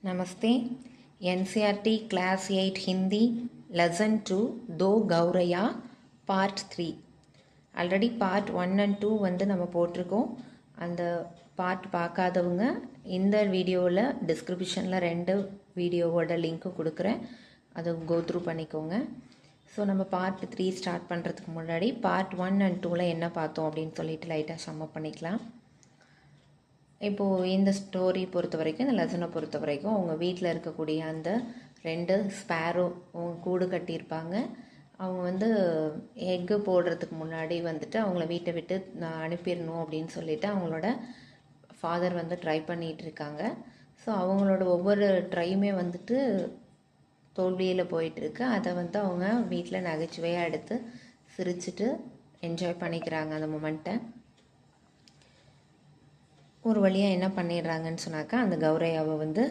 नमस्ते। NCERT class 8 Hindi lesson 2 दो गौरैया पार्ट 3 ஆல்ரெடி பார்ட் 1 அண்ட் 2 வந்து நம்ம போட்டிருக்கோம். அந்த பார்ட் பார்க்காதவங்க இந்த வீடியோவில் டிஸ்கிரிப்ஷனில் 2 வீடியோவோட லிங்க்கு கொடுக்குறேன், அதை கோ த்ரூ பண்ணிக்கோங்க. ஸோ நம்ம பார்ட் 3 ஸ்டார்ட் பண்ணுறதுக்கு முன்னாடி பார்ட் 1 அண்ட் 2ல் என்ன பார்த்தோம் அப்படின்னு சொல்லிட்டு லைட்டாக சம்மப் பண்ணிக்கலாம். இப்போது இந்த ஸ்டோரி பொறுத்த வரைக்கும், இந்த லெசனை பொறுத்த வரைக்கும் அவங்க வீட்டில் இருக்கக்கூடிய அந்த 2 ஸ்பேரோ அவங்க கூடு கட்டியிருப்பாங்க. அவங்க வந்து எக்கு போடுறதுக்கு முன்னாடி வந்துட்டு அவங்கள வீட்டை விட்டு அனுப்பிடணும் அப்படின்னு சொல்லிட்டு அவங்களோட ஃபாதர் வந்து ட்ரை பண்ணிகிட்டு இருக்காங்க. ஸோ அவங்களோட ஒவ்வொரு ட்ரையுமே வந்துட்டு தோல்வியில் போயிட்டுருக்கு. அதை வந்து அவங்க வீட்டில் நகைச்சுவையாக எடுத்து சிரிச்சுட்டு என்ஜாய் பண்ணிக்கிறாங்க அந்த மொமெண்ட்டை. ஒரு வழியாக என்ன பண்ணிடுறாங்கன்னு சொன்னாக்கா, அந்த கௌரையாவை வந்து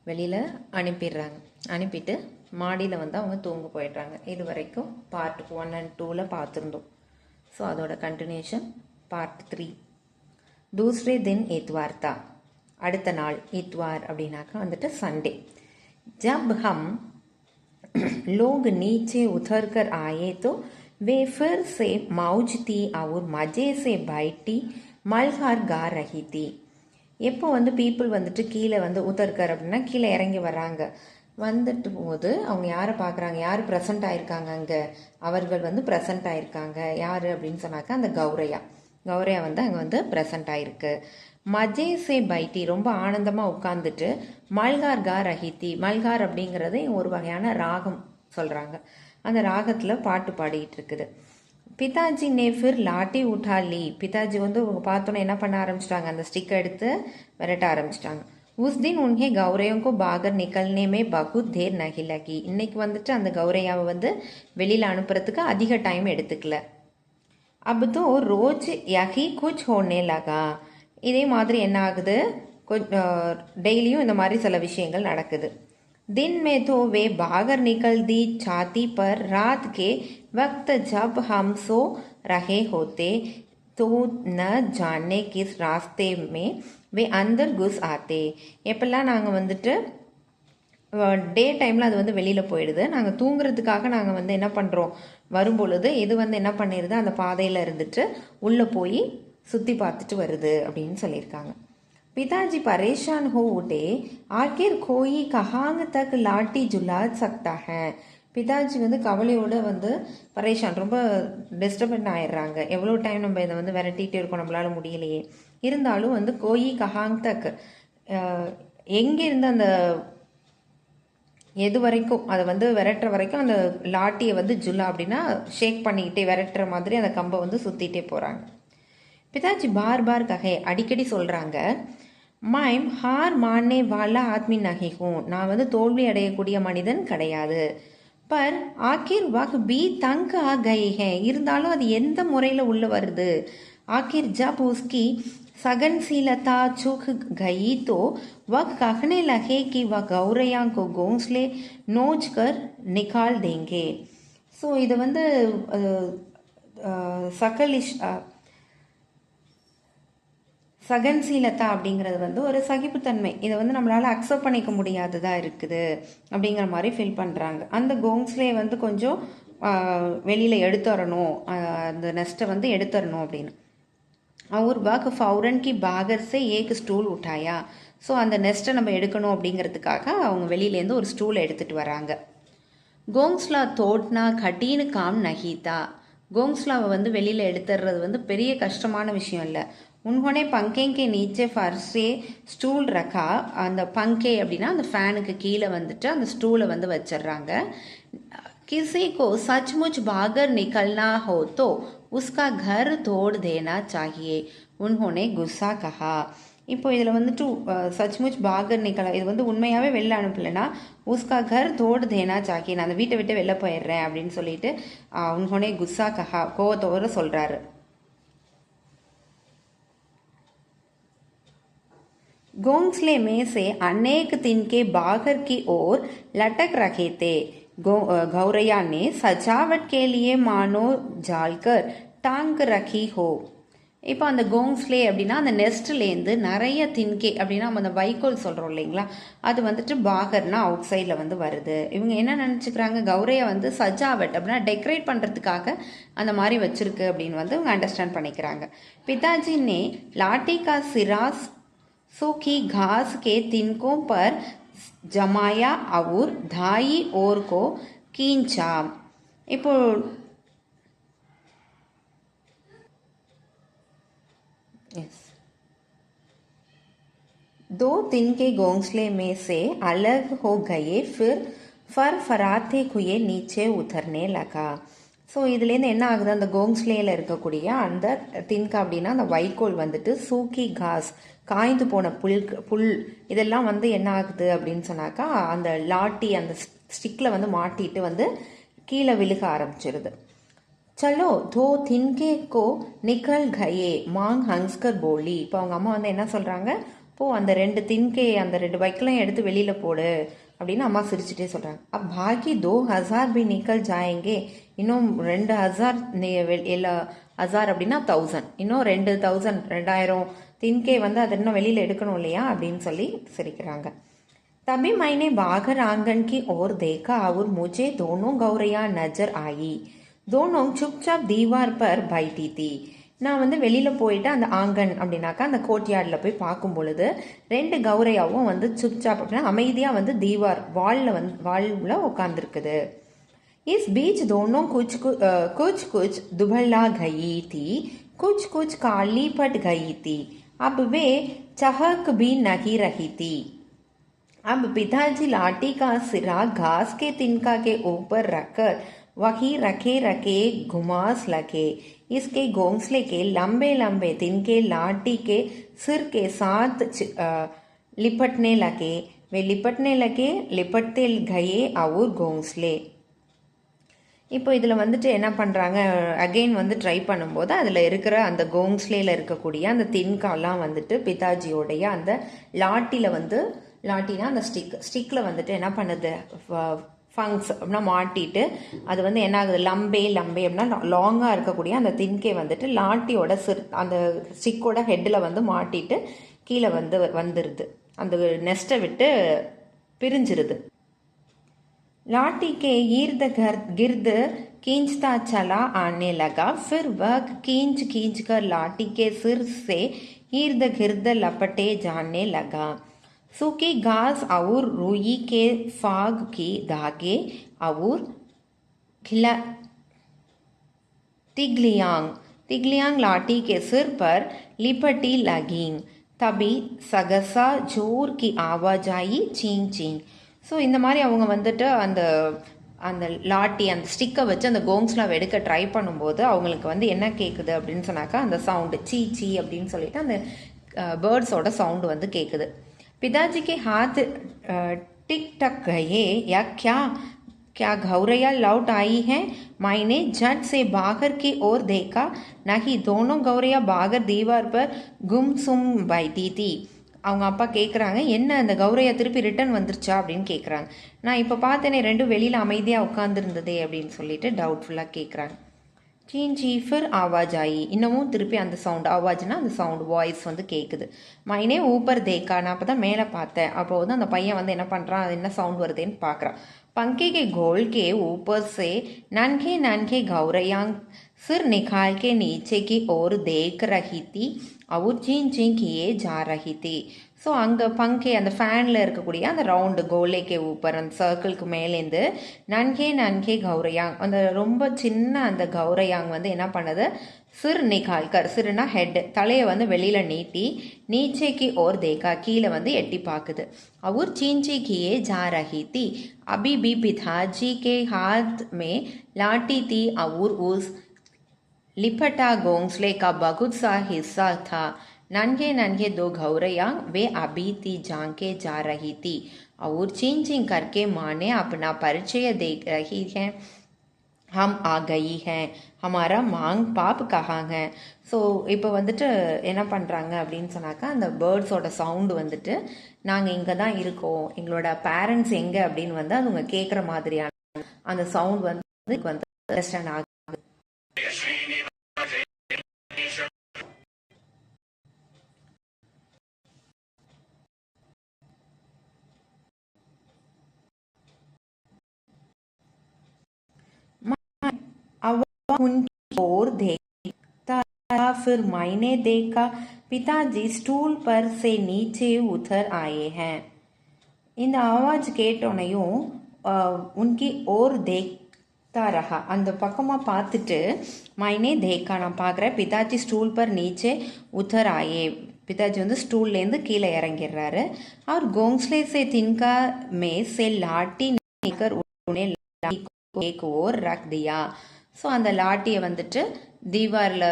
வெளியில் அனுப்பிடுறாங்க. அனுப்பிட்டு மாடியில் வந்து அவங்க தூங்க போயிடுறாங்க. இது வரைக்கும் பார்ட் 1 அண்ட் 2ல் பார்த்துருந்தோம். ஸோ அதோட கண்டினியூஷன் பார்ட் 3. தூஸ்ரே தின் இத்வார் தா, அடுத்த நாள். இத்வார் அப்படின்னாக்கா வந்துட்டு சண்டே. ஜப் ஹம் लोग नीचे उतर कर आए तो वे फिर से मौज थी और मजे से बैठी मल्हार गा रही थी. எப்போ வந்து பீப்புள் வந்துட்டு கீழே வந்து உத்தர்கர் அப்படின்னா கீழே இறங்கி வராங்க. வந்துட்டு போது அவங்க யாரை பார்க்குறாங்க, யார் ப்ரெசண்ட் ஆயிருக்காங்க அங்கே, அவர்கள் வந்து ப்ரெசண்ட் ஆயிருக்காங்க. யார் அப்படின்னு சொன்னாக்கா அந்த கௌரையா வந்து அங்கே வந்து ப்ரெசண்ட் ஆயிருக்கு. மஜேசே பைட்டி, ரொம்ப ஆனந்தமாக உட்காந்துட்டு மல்கார் கா ரஹித்தி, மல்கார் அப்படிங்கிறது ஒரு வகையான ராகம் சொல்கிறாங்க. அந்த ராகத்தில் பாட்டு பாடிக்கிட்டு இருக்குது. பிதாஜி ने फिर लाठी उठा ली. பிதாஜி வந்து பார்த்தோன்னே என்ன பண்ண ஆரம்பிச்சிட்டாங்க, அந்த ஸ்டிக்கை எடுத்து விரட்ட ஆரம்பிச்சிட்டாங்க. उस दिन उन्हें गौरैयों को बाहर निकलने में बहुत देर नहीं लगी. இன்னைக்கு வந்துட்டு அந்த கௌரையாவை வந்து வெளியில் அனுப்புறதுக்கு அதிக டைம் எடுத்துக்கல. अब तो रोज यही कुछ होने लगा. இதே மாதிரி என்ன ஆகுது, டெய்லியும் இந்த மாதிரி சில விஷயங்கள் நடக்குது. दिन में तो वे बाहर निकल दी छाती पर, रात के वक्त जब हम सो रहे होते तो न जाने किस रास्ते में वे अंदर घुस आते. எப்பெல்லாம் நாங்கள் வந்துட்டு டே டைமில் அது வந்து வெளியில் போயிடுது, நாங்கள் தூங்குறதுக்காக நாங்கள் வந்து என்ன பண்ணுறோம், வரும்பொழுது இது வந்து என்ன பண்ணிடுது, அந்த பாதையில் இருந்துட்டு உள்ளே போய் சுற்றி பார்த்துட்டு வருது அப்படின்னு சொல்லியிருக்காங்க. पिताजी परेशान हो उठे, आखिर कोई कहाँ तक लाठी झुला सकता है. பிதாஜி வந்து கவலையோடு வந்து பரேஷான், ரொம்ப டிஸ்டர்பன் ஆயிடுறாங்க. எவ்வளோ டைம் நம்ம இதை வந்து விரட்டிகிட்டே இருக்கோம், நம்மளால முடியலையே. இருந்தாலும் வந்து கோயி கஹாங் தக், எங்கேருந்து அந்த எது வரைக்கும் அதை வந்து விரட்டுற வரைக்கும் அந்த லாட்டியை வந்து ஜுல்லா அப்படின்னா ஷேக் பண்ணிக்கிட்டே விரட்டுற மாதிரி அந்த கம்பை வந்து சுற்றிட்டே போகிறாங்க. பிதாஜி பார் பார் கஹே, அடிக்கடி சொல்கிறாங்க, மைம் ஹார் மானே வாலா ஆத்மி நகி ஹூ, நான் வந்து தோல்வி அடையக்கூடிய மனிதன் கிடையாது. பர் ஆக்கிர் வக் பி தங்க ஆ கை ஹே, இருந்தாலும் அது எந்த முறையில் உள்ள வருது. ஆக்கிர் ஜப் உஸ்கி சகன்சீலதா சுக் கயி தோ வக் கஹ்னே லகே கி வ கௌரையா கோ கோஸ்லே நோச் கர் நிகால் தேங்கே. ஸோ இது வந்து சகன்சீலதா அப்படிங்கிறது வந்து ஒரு சகிப்புத்தன்மை, இதை வந்து நம்மளால் அக்செப்ட் பண்ணிக்க முடியாததாக இருக்குது அப்படிங்கிற மாதிரி ஃபீல் பண்ணுறாங்க. அந்த கோங்ஸ்லே வந்து கொஞ்சம் வெளியில் எடுத்துறணும், அந்த நெஸ்ட்டை வந்து எடுத்துறணும் அப்படின்னு. அவர் வாக்கு ஃபவுரன் கி பாகர் சே ஏக் ஸ்டூல் உட்டாயா. ஸோ அந்த நெஸ்ட்டை நம்ம எடுக்கணும் அப்படிங்கிறதுக்காக அவங்க வெளியிலேருந்து ஒரு ஸ்டூல் எடுத்துகிட்டு வராங்க. கோங்ஸ்லா தோட்னா கட்டீனு காம் நஹீதா, கோங்ஸ்லாவை வந்து வெளியில் எடுத்துடுறது வந்து பெரிய கஷ்டமான விஷயம் இல்லை. உன்ஹோனே பங்கே கே நீச்சே ஃபர்ஸே ஸ்டூல் ரக்கா, அந்த பங்கே அப்படின்னா அந்த ஃபேனுக்கு கீழே வந்துட்டு அந்த ஸ்டூலை வந்து வச்சிடுறாங்க. கிசி கோ சச்முச் பாகர் நிக்கல்னா ஹோ தோ உஸ்கா கர் தோடு தேனா சாகியே உன்ஹோனே குஸ்ஸா கஹா. இப்போ இதில் வந்துட்டு சச்முச் பாகர் நிக்கலா, இது வந்து உண்மையாகவே வெளில அனுப்பலைன்னா உஸ்கா கர் தோடு தேனா சாகியே, நான் அந்த வீட்டை விட்டு வெளில போயிடுறேன் அப்படின்னு சொல்லிட்டு உன்ஹோனே குஸ்ஸா கஹா, கோவத்தோடு சொல்கிறாரு. घोंसले में से अनेक तिनके बाहर की ओर लटक रहे थे. गौरैया ने सजावट के लिए मानो जालकर टांग रखी हो. இப்போ அந்த கோங்ஸ்லே அப்படின்னா அந்த நெஸ்ட்லேருந்து நிறைய தின்கே அப்படின்னா நம்ம அந்த வைக்கோல் சொல்கிறோம் இல்லைங்களா, அது வந்துட்டு பாகர்னா அவுட் சைடில் வந்து வருது. இவங்க என்ன நினச்சிக்கிறாங்க, கௌரையை வந்து சஜாவட் அப்படின்னா டெக்கரேட் பண்ணுறதுக்காக அந்த மாதிரி வச்சுருக்கு அப்படின்னு வந்து இவங்க அண்டர்ஸ்டாண்ட் பண்ணிக்கிறாங்க. पिताजी ने लाठी का सिरा सूखी घास के तिनकों पर जमाया और दाई ओर को खींचा. இப்போ दो तिनके घोंसले में से अलग हो गए, फिर फरफराते हुए नीचे उतरने लगा. ஸோ இதுலேருந்து என்ன ஆகுது, அந்த கோங்ஸ்லேயில் இருக்கக்கூடிய அந்த தின்கா அப்படின்னா அந்த வைக்கோல் வந்துட்டு சூக்கி காஸ் காய்ந்து போன புல் இதெல்லாம் வந்து என்ன ஆகுது அப்படின்னு சொன்னாக்கா அந்த லாட்டி அந்த ஸ்டிக்கில் வந்து மாட்டிட்டு வந்து கீழே விழுக ஆரம்பிச்சிருது. சலோ தோ தின்கே கோ நிக்கல் கயே மாங் ஹங்ஸ்கர் போலி. இப்போ அவங்க அம்மா வந்து என்ன சொல்கிறாங்க, போ அந்த 2 தின்கே அந்த 2 வைக்கலையும் எடுத்து வெளியில் போடு அப்படின்னு அம்மா சிரிச்சுட்டே சொல்கிறாங்க. அப் பாக்கி 2000 பி நிக்கல் ஜாயங்கே, இன்னும் 2000 எல்லா 1000 அப்படின்னா 1000, இன்னும் 2000 2000 தின்கே வந்து அதை இன்னும் வெளியில் எடுக்கணும் இல்லையா அப்படின்னு சொல்லி சிரிக்கிறாங்க. तभी मैंने बाहर आंगन की ओर देखा और मुझे दोनों गौरैया नजर आई. दोनों चुपचाप दीवार पर बैठी थी. நான் வந்து வெளியில் போயிட்டு அந்த ஆங்கன் அப்படின்னாக்கா அந்த கோட்யார்டில் போய் பார்க்கும் பொழுது 2 கௌரையாவும் வந்து சுப்சாப் அப்படின்னா அமைதியாக வந்து தீவார் வாலில் உட்காந்துருக்குது. इस बीच दोनों कुछ दुबला गई थी, कुछ काली पट गई थी. अब वे चहक भी नहीं रही थी. अब पिताजी लाठी का सिरा घास के तिनका के ऊपर रखकर वही रखे घुमास लगे. इसके घोंसले के लंबे लंबे तिनके लाठी के सिर के साथ लिपटने लगे. वे लिपटते गए और घोंसले. இப்போ இதில் வந்துட்டு என்ன பண்ணுறாங்க, அகெயின் வந்து ட்ரை பண்ணும்போது அதில் இருக்கிற அந்த கோங்ஸ்லேயில் இருக்கக்கூடிய அந்த தின்காலாம் வந்துட்டு பிதாஜியோடைய அந்த லாட்டினா அந்த ஸ்டிக்கில் வந்துட்டு என்ன பண்ணுது, ஃபங்க்ஸ் அப்படின்னா மாட்டிட்டு அது வந்து என்ன ஆகுது, லம்பே அப்படின்னா லாங்காக இருக்கக்கூடிய அந்த தின்கே வந்துட்டு லாட்டியோட அந்த ஸ்டிக்கோட ஹெட்டில் வந்து மாட்டிட்டு கீழே வந்துடுது, அந்த நெஸ்ட்டை விட்டு பிரிஞ்சிருது. लाठी के इर्द गिर्द खींचता चला आने लगा. फिर वह खींच कर लाठी के सिर से इर्द गिर्द लपटे जाने लगा. सूखी घास और रुई के फाग की धागे और तिगलियांग लाठी के सिर पर लिपटी लगी. तभी सगसा जोर की आवाज आई, चींग चींग. ஸோ இந்த மாதிரி அவங்க வந்துட்டு அந்த அந்த லாட்டி அந்த ஸ்டிக்கை வச்சு அந்த கோங்ஸ்லாம் எடுக்க ட்ரை பண்ணும்போது அவங்களுக்கு வந்து என்ன கேட்குது அப்படின்னு சொன்னாக்கா அந்த சவுண்டு சீ அப்படின்னு சொல்லிட்டு அந்த பேர்ட்ஸோட சவுண்டு வந்து கேட்குது. பிதாஜிக்கு हाथ टिक टक गए. या क्या गौरैया लौट आई है? मैंने झट से बाहर की ओर देखा. नहीं, दोनों गौरैया बाहर दीवार पर गुमसुम बैठी थी. அவங்க அப்பா கேட்குறாங்க, என்ன அந்த கௌரையா திருப்பி ரிட்டன் வந்துருச்சா அப்படின்னு கேட்குறாங்க. நான் இப்போ பார்த்தேனே 2 வெளியில் அமைதியாக உட்காந்துருந்ததே அப்படின்னு சொல்லிட்டு டவுட்ஃபுல்லாக கேட்குறாங்க. சீஞ்சி ஃபிர் ஆவாஜ் ஆயி, இன்னமும் திருப்பி அந்த சவுண்ட், ஆவாஜ்னா அந்த சவுண்ட் வாய்ஸ் வந்து கேட்குது. மைனே ஊப்பர் தேக்கா, நான் அப்போ தான் மேலே பார்த்தேன். அப்போ வந்து அந்த பையன் வந்து என்ன பண்ணுறான், அது என்ன சவுண்ட் வருதுன்னு பார்க்குறான். पंखे के गोल के ऊपर से नन्हे गौरैया सिर निकाल के नीचे की ओर देख रही थी और चीं चीं किए जा रही थी. ஸோ அங்கே பங்கே அந்த ஃபேனில் இருக்கக்கூடிய அந்த ரவுண்டு கோலேக்கே ஊப்பர் அந்த சர்க்கிளுக்கு மேலேருந்து நன்கே கௌரையாங் அந்த ரொம்ப சின்ன அந்த கௌரையாங் வந்து என்ன பண்ணுது, சிர் நிகால்கர், சிறுனா ஹெட், தலையை வந்து வெளியில் நீட்டி நீச்சேக்கு ஓர் தேக்கா கீழே வந்து எட்டி பார்க்குது. और चींची किए जा रही थी. अभी भी पिताजी के हाथ में लाठी थी और उस लिपटा घोंसले का बहुत सा हिस्सा था. नन्हे 2 गौरैया वे अभी थी झांके जा रही थी और चीं करके माँ ने अपना परिचय दे रही है. हम आ गई हैं, हमारा மாங் பாப் கஹாங் ஹே. ஸோ இப்போ வந்துட்டு என்ன பண்ணுறாங்க அப்படின்னு சொன்னாக்கா அந்த பேர்ட்ஸோட சவுண்டு வந்துட்டு நாங்கள் இங்கே தான் இருக்கோம், எங்களோட பேரண்ட்ஸ் எங்கே அப்படின்னு வந்து அதுங்க கேட்குற மாதிரியான அந்த சவுண்ட் வந்து அண்டர்ஸ்டாண்ட் ஆகுது. पापा उनकी ओर देखता रहा, फिर मैंने देखा पिताजी स्टूल पर से नीचे उतर आए हैं. இந்த ஆவாஜ் கேட்டோனையும் உன்கி ஓர் தேக்தா ரஹா, அந்த பக்கமாக பார்த்துட்டு மைனே தேக்கா, நான் பார்க்குறேன், பிதாஜி ஸ்டூல் பர் நீச்சே உத்தர் ஆயே, பிதாஜி வந்து ஸ்டூல்லேருந்து கீழே இறங்கிடுறாரு. அவர் கோங்ஸ்லே சே தின்கா மே சே லாட்டி நிக்கர் உடனே லாட்டி ஓர் ரக் தியா. ஸோ அந்த லாட்டியை வந்துட்டு தீவாரில்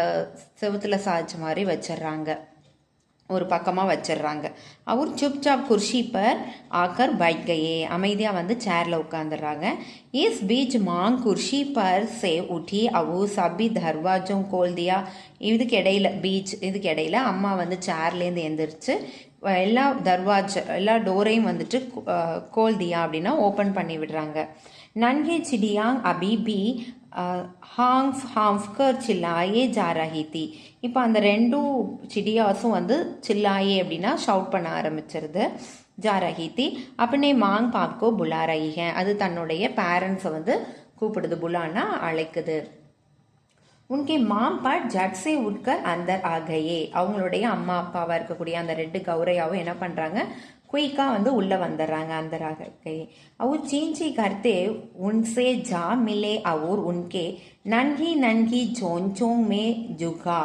செவுத்தில் சாய்ச்ச மாதிரி வச்சிடுறாங்க, ஒரு பக்கமாக வச்சிடுறாங்க. அவர் சுப்சாப் குர்சி பர் ஆக்கர் பைட் கயே, அமைதியாக வந்து சேரில் உட்காந்துடுறாங்க. Is beach Maang குர்சி per se உठी அவு சபி தர்வாஜும் கோல் தியா. இதுக்கு இடையில அம்மா வந்து சேர்லேருந்து எந்திரிச்சு எல்லா டோரையும் வந்துட்டு கோல் தியா அப்படின்னா ஓப்பன் பண்ணி விடுறாங்க. நன்கே சிடியாங் அபி பி ஹாங்ஃப் ஹாங்ஃப்கர் சில்லாயே ஜா ரஹி தி. இப்போ அந்த ரெண்டும் சிடியாஸும் வந்து சில்லாயே அப்படின்னா ஷவுட் பண்ண ஆரம்பிச்சிருது. ஜா ரஹி தி அப்பனே மாங் பாப்கோ புலா ரஹி ஹே, அது தன்னுடைய பேரண்ட்ஸை வந்து கூப்பிடுது, புலான்னா அழைக்குது. உன்கே மாம் பாட் ஜட் சே உட்கர் அந்தர் ஆகையே, அவங்களுடைய அம்மா அப்பாவாக இருக்கக்கூடிய அந்த ரெண்டு கௌரையாவும் என்ன பண்ணுறாங்க, குயிக்காக வந்து உள்ளே வந்துடுறாங்க அந்தர் ஆகையே. அவர் சீஞ்சி கர்த்தே உன்சே ஜா மிலே அவர் உன்கே நன்கி நன்கி சோஞ்சோங் மே ஜுகா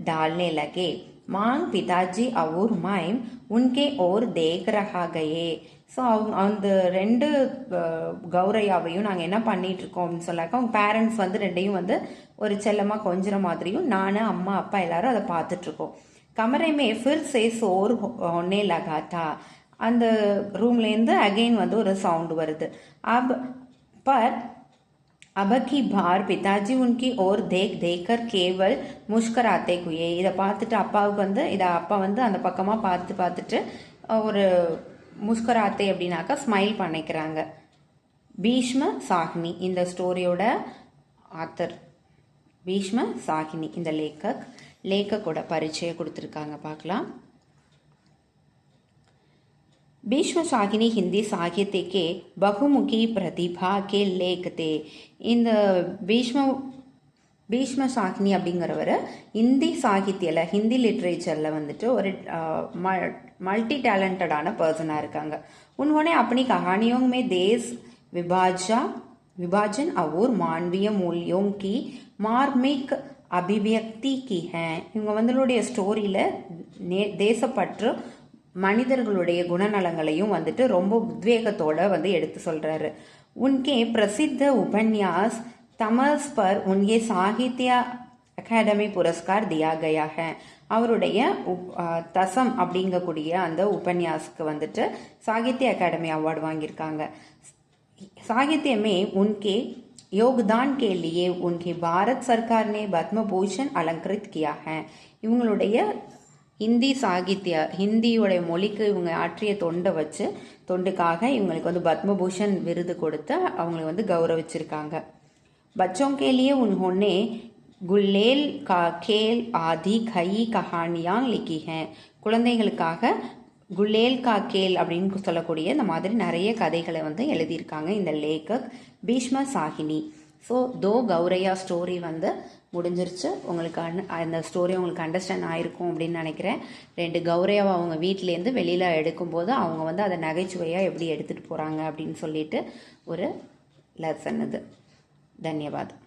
டால்னே லகே. மாங் பிதாஜி அவர் மைம் உன்கே ஓர் தேக் ரஹா கயே. ஸோ அந்த ரெண்டு கௌரையாவையும் நாங்கள் என்ன பண்ணிட்டு இருக்கோம் அப்படின்னு சொல்லாக்க, அவங்க பேரண்ட்ஸ் வந்து ரெண்டையும் வந்து ஒரு செல்லமாக கொஞ்சிற மாதிரியும் நான் அம்மா அப்பா எல்லாரும் அதை பார்த்துட்ருக்கோம். கமரைமே ஃபிர் சே சோர் ஒன்னே லகாத்தா, அந்த ரூம்லேருந்து அகெயின் வந்து ஒரு சவுண்டு வருது. பர் அபக்கி பார் பிதாஜி உன்கி ஓர் தேக் தேக்கர் கேவல் முஷ்கராத்தே குயே. இதை பார்த்துட்டு அப்பாவுக்கு வந்து அப்பா வந்து அந்த பக்கமாக பார்த்துட்டு ஒரு முஷ்கராத்தே அப்படின்னாக்கா ஸ்மைல் பண்ணிக்கிறாங்க. பீஷ்ம சாஹ்னி இந்த ஸ்டோரியோட ஆத்தர் பீஷ்ம சாஹினி. இந்த லேக்கோட பரிச்சயம் கொடுத்துருக்காங்க, பார்க்கலாம். भीष्म शाकिनी हिंदी साहित्य के बहुमुखी प्रतिभा के लेख थे. இந்த பீஷ்ம சாக்கினி அப்படிங்கிறவர் ஹிந்தி சாகித்யில், ஹிந்தி லிட்ரேச்சரில் வந்துட்டு ஒரு மல்டி டேலண்டடான பர்சனாக இருக்காங்க. उन्होंने अपनी कहानियों में देश विभाजन और मानवीय मूल्यों की मार्मिक अभिव्यक्ति की है. இவங்க வந்துடைய ஸ்டோரியில் தேசப்பற்று மனிதர்களுடைய குணநலங்களையும் வந்துட்டு ரொம்ப உத்வேகத்தோட வந்து எடுத்து சொல்றாரு. உன்கே பிரசித்த உபன்யாஸ் தமஸ் பர் உன்கே சாகித்ய அகாடமி புரஸ்கார் தியா கயா ஹை. அவருடைய தசம் அப்படிங்கக்கூடிய அந்த உபன்யாஸ்க்கு வந்துட்டு சாகித்ய அகாடமி அவார்டு வாங்கியிருக்காங்க. साहित्य में उनके योगदान के लिए उनके भारत सरकार ने पद्म भूषण अलंकृत किया है. இவங்களுடைய ஹிந்தியோடைய மொழிக்கு இவங்க ஆற்றிய தொண்டுக்காக இவங்களுக்கு வந்து பத்மபூஷன் விருது கொடுத்து அவங்களுக்கு வந்து கௌரவிச்சிருக்காங்க. बच्चों के लिए उन्होंने गुल्लेल का खेल आदि कई कहानियां लिखी हैं. குழந்தைகளுக்காக குல்லேல் கா கேல் அப்படின்னு சொல்லக்கூடிய இந்த மாதிரி நிறைய கதைகளை வந்து எழுதியிருக்காங்க இந்த லேக்கக் பீஷ்ம சாகினி. ஸோ கௌரையா ஸ்டோரி வந்து முடிஞ்சிருச்சு. உங்களுக்கு அந்த ஸ்டோரி உங்களுக்கு அண்டர்ஸ்டாண்ட் ஆயிருக்கும் அப்படின்னு நினைக்கிறேன். ரெண்டு கௌரையாவை அவங்க வீட்டிலேருந்து வெளியில் எடுக்கும்போது அவங்க வந்து அதை நகைச்சுவையாக எப்படி எடுத்துகிட்டு போகிறாங்க அப்படின்னு சொல்லிட்டு ஒரு லெசன் இது. தன்யவாதம்.